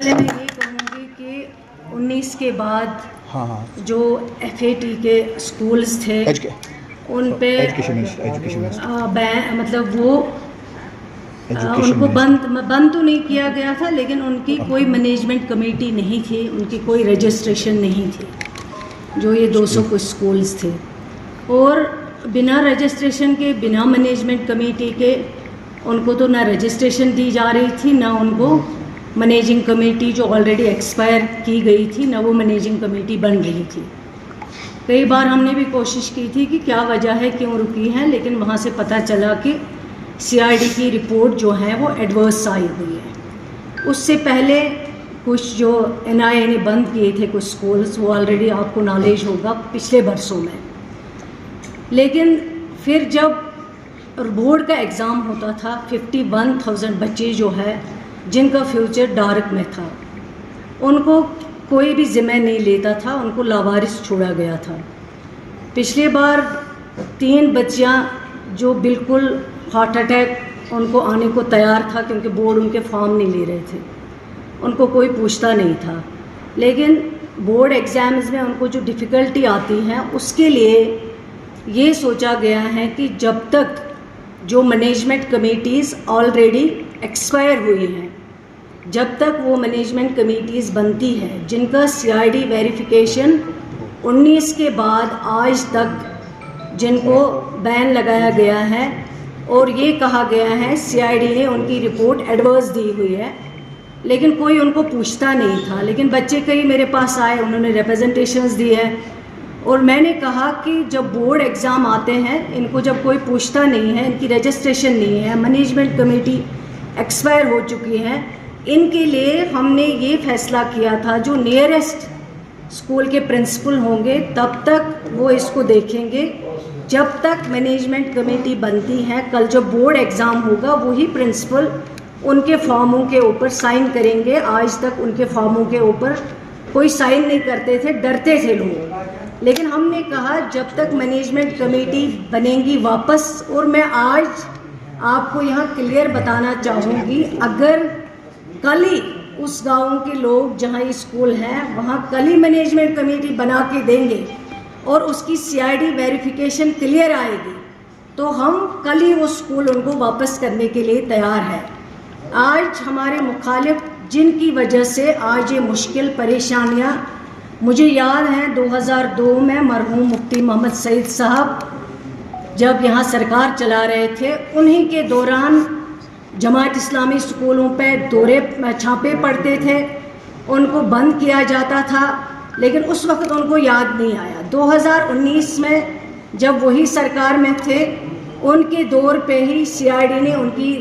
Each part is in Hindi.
मैं ये कहूँगी कि 19 के बाद हाँ जो FAT के स्कूल्स थे उन पे मतलब वो उनको बंद तो नहीं किया गया था, लेकिन उनकी कोई मैनेजमेंट कमेटी नहीं थी, उनकी कोई रजिस्ट्रेशन नहीं थी। जो ये 200 कुछ स्कूल्स थे और बिना रजिस्ट्रेशन के, बिना मैनेजमेंट कमेटी के उनको तो ना रजिस्ट्रेशन दी जा रही थी, ना उनको मैनेजिंग कमेटी जो ऑलरेडी एक्सपायर की गई थी, ना वो मैनेजिंग कमेटी बन रही थी। कई बार हमने भी कोशिश की थी कि क्या वजह है, क्यों रुकी है, लेकिन वहाँ से पता चला कि CID की रिपोर्ट जो है वो एडवर्स आई हुई है। उससे पहले कुछ जो NIA ने बंद किए थे कुछ स्कूल्स, वो ऑलरेडी आपको नॉलेज होगा पिछले वर्षों में। लेकिन फिर जब बोर्ड का एग्ज़ाम होता था, 51,000 बच्चे जो है जिनका फ्यूचर डार्क में था, उनको कोई भी जिम्मे नहीं लेता था, उनको लावारिस छोड़ा गया था। पिछले बार 3 बच्चियां जो बिल्कुल हार्ट अटैक उनको आने को तैयार था, क्योंकि बोर्ड उनके फॉर्म नहीं ले रहे थे, उनको कोई पूछता नहीं था। लेकिन बोर्ड एग्ज़ाम्स में उनको जो डिफ़िकल्टी आती है, उसके लिए ये सोचा गया है कि जब तक जो मैनेजमेंट कमेटीज़ ऑलरेडी एक्सपायर हुई हैं, जब तक वो मैनेजमेंट कमेटीज़ बनती हैं जिनका CID वेरिफिकेशन 19 के बाद आज तक जिनको बैन लगाया गया है, और ये कहा गया है CID ने उनकी रिपोर्ट एडवर्स दी हुई है, लेकिन कोई उनको पूछता नहीं था। लेकिन बच्चे कई मेरे पास आए, उन्होंने रिप्रेजेंटेशंस दी है, और मैंने कहा कि जब बोर्ड एग्ज़ाम आते हैं, इनको जब कोई पूछता नहीं है, इनकी रजिस्ट्रेशन नहीं है, मैनेजमेंट कमेटी एक्सपायर हो चुकी है, इनके लिए हमने ये फैसला किया था जो नियरेस्ट स्कूल के प्रिंसिपल होंगे तब तक वो इसको देखेंगे, जब तक मैनेजमेंट कमेटी बनती है। कल जब बोर्ड एग्ज़ाम होगा, वही प्रिंसिपल उनके फॉर्मों के ऊपर साइन करेंगे। आज तक उनके फॉर्मों के ऊपर कोई साइन नहीं करते थे, डरते थे लोग। लेकिन हमने कहा जब तक मैनेजमेंट कमेटी बनेगी वापस, और मैं आज आपको यहाँ क्लियर बताना चाहूँगी, अगर कल ही उस गाँव के लोग जहाँ ये स्कूल है वहाँ कल ही मैनेजमेंट कमेटी बना के देंगे और उसकी CID वेरिफिकेशन क्लियर आएगी, तो हम कल ही वो स्कूल उनको वापस करने के लिए तैयार है। आज हमारे मुखालिफ जिनकी वजह से आज ये मुश्किल परेशानियाँ, मुझे याद है 2002 में मरहूम मुफ्ती मोहम्मद सईद साहब जब यहाँ सरकार चला रहे थे, उन्हीं के दौरान जमात इस्लामी स्कूलों पे छापे पड़ते थे, उनको बंद किया जाता था, लेकिन उस वक्त उनको याद नहीं आया। 2019 में जब वही सरकार में थे, उनके दौर पे ही CID ने उनकी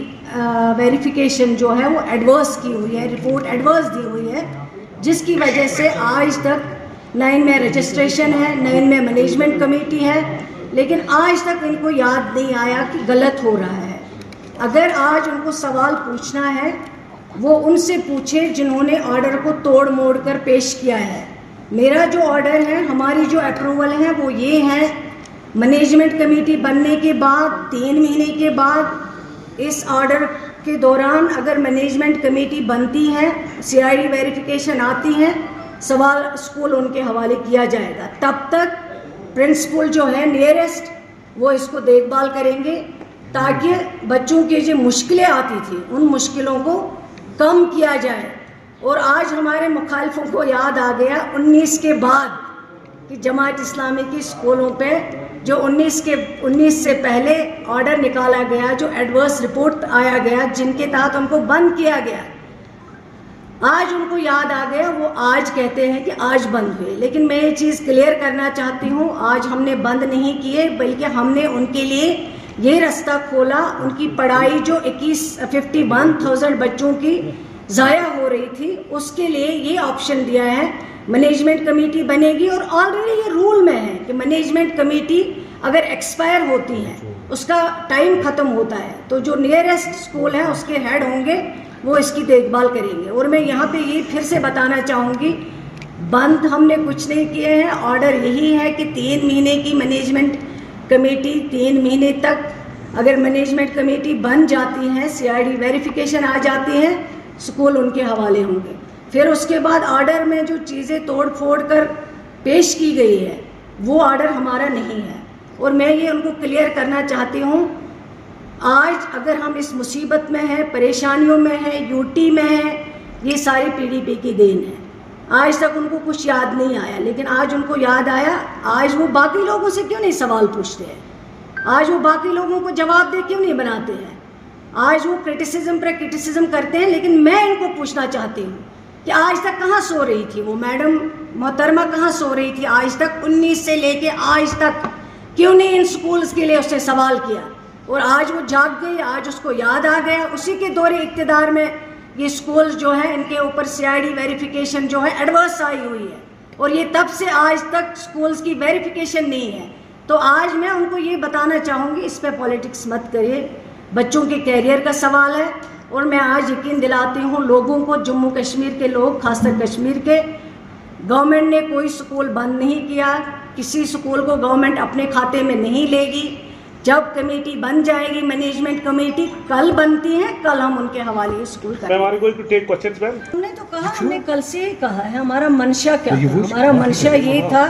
वेरिफिकेशन जो है वो एडवर्स की हुई है, रिपोर्ट एडवर्स दी हुई है, जिसकी वजह से आज तक 9 में रजिस्ट्रेशन है, 9 में मैनेजमेंट कमेटी है, लेकिन आज तक इनको याद नहीं आया कि गलत हो रहा है। अगर आज उनको सवाल पूछना है, वो उनसे पूछे जिन्होंने ऑर्डर को तोड़ मोड़ कर पेश किया है। मेरा जो ऑर्डर है, हमारी जो अप्रूवल है वो ये है, मैनेजमेंट कमेटी बनने के बाद 3 महीने के बाद इस ऑर्डर के दौरान अगर मैनेजमेंट कमेटी बनती है, CID वेरिफिकेशन आती है, सवाल स्कूल उनके हवाले किया जाएगा। तब तक प्रिंसिपल जो है नियरेस्ट, वो इसको देखभाल करेंगे ताकि बच्चों की जो मुश्किलें आती थी उन मुश्किलों को कम किया जाए। और आज हमारे मुखालिफों को याद आ गया 19 के बाद कि जमात इस्लामी की स्कूलों पे जो 19 से पहले ऑर्डर निकाला गया, जो एडवर्स रिपोर्ट आया गया, जिनके तहत उनको बंद किया गया, आज उनको याद आ गया। वो आज कहते हैं कि आज बंद हुए, लेकिन मैं ये चीज़ क्लियर करना चाहती हूँ, आज हमने बंद नहीं किए, बल्कि हमने उनके लिए ये रास्ता खोला। उनकी पढ़ाई जो 51,000 बच्चों की ज़ाया हो रही थी, उसके लिए ये ऑप्शन दिया है, मैनेजमेंट कमेटी बनेगी। और ऑलरेडी ये रूल में है कि मैनेजमेंट कमेटी अगर एक्सपायर होती है, उसका टाइम ख़त्म होता है, तो जो नियरेस्ट स्कूल है उसके हेड होंगे, वो इसकी देखभाल करेंगे। और मैं यहाँ पे ये फिर से बताना चाहूँगी, बंद हमने कुछ नहीं किए हैं। ऑर्डर यही है कि 3 महीने की मैनेजमेंट कमेटी, 3 महीने तक अगर मैनेजमेंट कमेटी बन जाती है, CID वेरिफिकेशन आ जाती है, स्कूल उनके हवाले होंगे। फिर उसके बाद ऑर्डर में जो चीज़ें तोड़ फोड़ कर पेश की गई है वो ऑर्डर हमारा नहीं है। और मैं ये उनको क्लियर करना चाहती हूँ, आज अगर हम इस मुसीबत में हैं, परेशानियों में हैं, यूटी में हैं, ये सारी पीडीपी की देन है। आज तक उनको कुछ याद नहीं आया, लेकिन आज उनको याद आया। आज वो बाकी लोगों से क्यों नहीं सवाल पूछते हैं? आज वो बाकी लोगों को जवाब दे क्यों नहीं बनाते हैं? आज वो क्रिटिसिज्म पर क्रिटिसिज्म करते हैं, लेकिन मैं इनको पूछना चाहती हूँ कि आज तक कहाँ सो रही थी वो मैडम मोहतरमा, कहाँ सो रही थी आज तक? 19 से लेके आज तक क्यों नहीं इन स्कूल्स के लिए उसने सवाल किया? और आज वो जाग गई, आज उसको याद आ गया। उसी के दौरे इक़्तिदार में ये स्कूल्स जो है, इनके ऊपर सीआईडी वेरिफिकेशन जो है एडवर्स आई हुई है, और ये तब से आज तक स्कूल्स की वेरिफिकेशन नहीं है। तो आज मैं उनको ये बताना चाहूँगी, इस पर पॉलिटिक्स मत करिए, बच्चों के कैरियर का सवाल है। और मैं आज यकीन दिलाती हूँ लोगों को, जम्मू कश्मीर के लोग, खासकर कश्मीर के, गवर्नमेंट ने कोई स्कूल बंद नहीं किया, किसी स्कूल को गवर्नमेंट अपने खाते में नहीं लेगी। जब कमेटी बन जाएगी, मैनेजमेंट कमेटी कल बनती है, कल हम उनके हवाले स्कूल करेंगे। हमने तो कहा, हमने कल से ही कहा है, हमारा मंशा क्या था? हमारा मंशा ये था,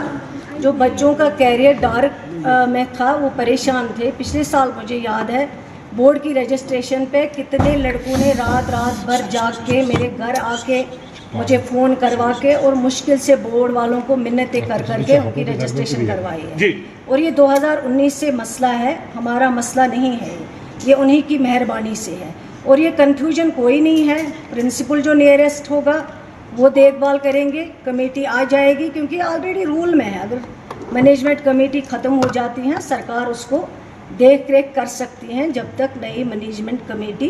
जो बच्चों का कैरियर डार्क में था, वो परेशान थे। पिछले साल मुझे याद है बोर्ड की रजिस्ट्रेशन पे कितने लड़कों ने रात भर जाग के मेरे घर आके मुझे फ़ोन करवा के और मुश्किल से बोर्ड वालों को मिन्नतें कर करके उनकी रजिस्ट्रेशन करवाई है। और ये 2019 से मसला है, हमारा मसला नहीं है, ये उन्हीं की मेहरबानी से है। और ये कन्फ्यूजन कोई नहीं है, प्रिंसिपल जो नियरेस्ट होगा वो देखभाल करेंगे, कमेटी आ जाएगी, क्योंकि ऑलरेडी रूल में है, अगर मैनेजमेंट कमेटी ख़त्म हो जाती है, सरकार उसको देख रेख कर सकती हैं जब तक नई मैनेजमेंट कमेटी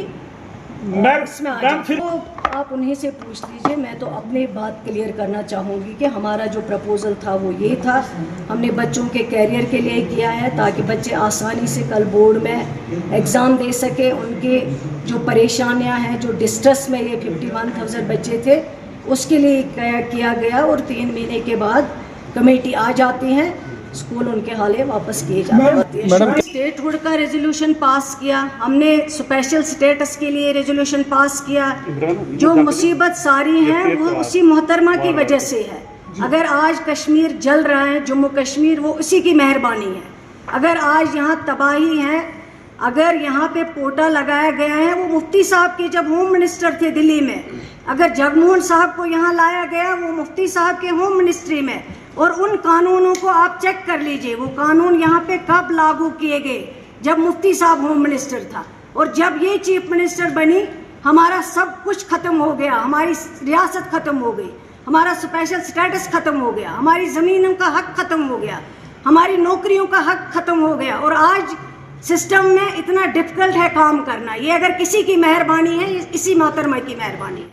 इसमें आ जाए। तो आप उन्हीं से पूछ लीजिए। मैं तो अपनी बात क्लियर करना चाहूँगी कि हमारा जो प्रपोज़ल था वो ये था, हमने बच्चों के कैरियर के लिए किया है ताकि बच्चे आसानी से कल बोर्ड में एग्ज़ाम दे सके। उनके जो परेशानियाँ हैं, जो डिस्ट्रेस में ये 51,000 बच्चे थे, उसके लिए किया गया। और 3 महीने के बाद कमेटी आ जाती हैं, स्कूल उनके हाले वापस किए जाते हैं। स्टेटहुड का रेजोल्यूशन पास किया हमने, स्पेशल स्टेटस के लिए रेजोल्यूशन पास किया। जो मुसीबत सारी है वो उसी मोहतरमा की वजह से है। अगर आज कश्मीर जल रहा है, जम्मू कश्मीर, वो उसी की मेहरबानी है। अगर आज यहाँ तबाही है, अगर यहाँ पे पोटा लगाया गया है, वो मुफ्ती साहब के जब होम मिनिस्टर थे दिल्ली में, अगर जगमोहन साहब को यहाँ लाया गया, वो मुफ्ती साहब के होम मिनिस्ट्री में। और उन कानूनों को आप चेक कर लीजिए, वो कानून यहाँ पे कब लागू किए गए? जब मुफ्ती साहब होम मिनिस्टर था। और जब ये चीफ मिनिस्टर बनी, हमारा सब कुछ ख़त्म हो गया, हमारी रियासत ख़त्म हो गई, हमारा स्पेशल स्टेटस ख़त्म हो गया, हमारी ज़मीनों का हक ख़त्म हो गया, हमारी नौकरियों का हक ख़त्म हो गया। और आज सिस्टम में इतना डिफ़िकल्ट है काम करना। ये अगर किसी की मेहरबानी है, इसी मोहतरमा की मेहरबानी है।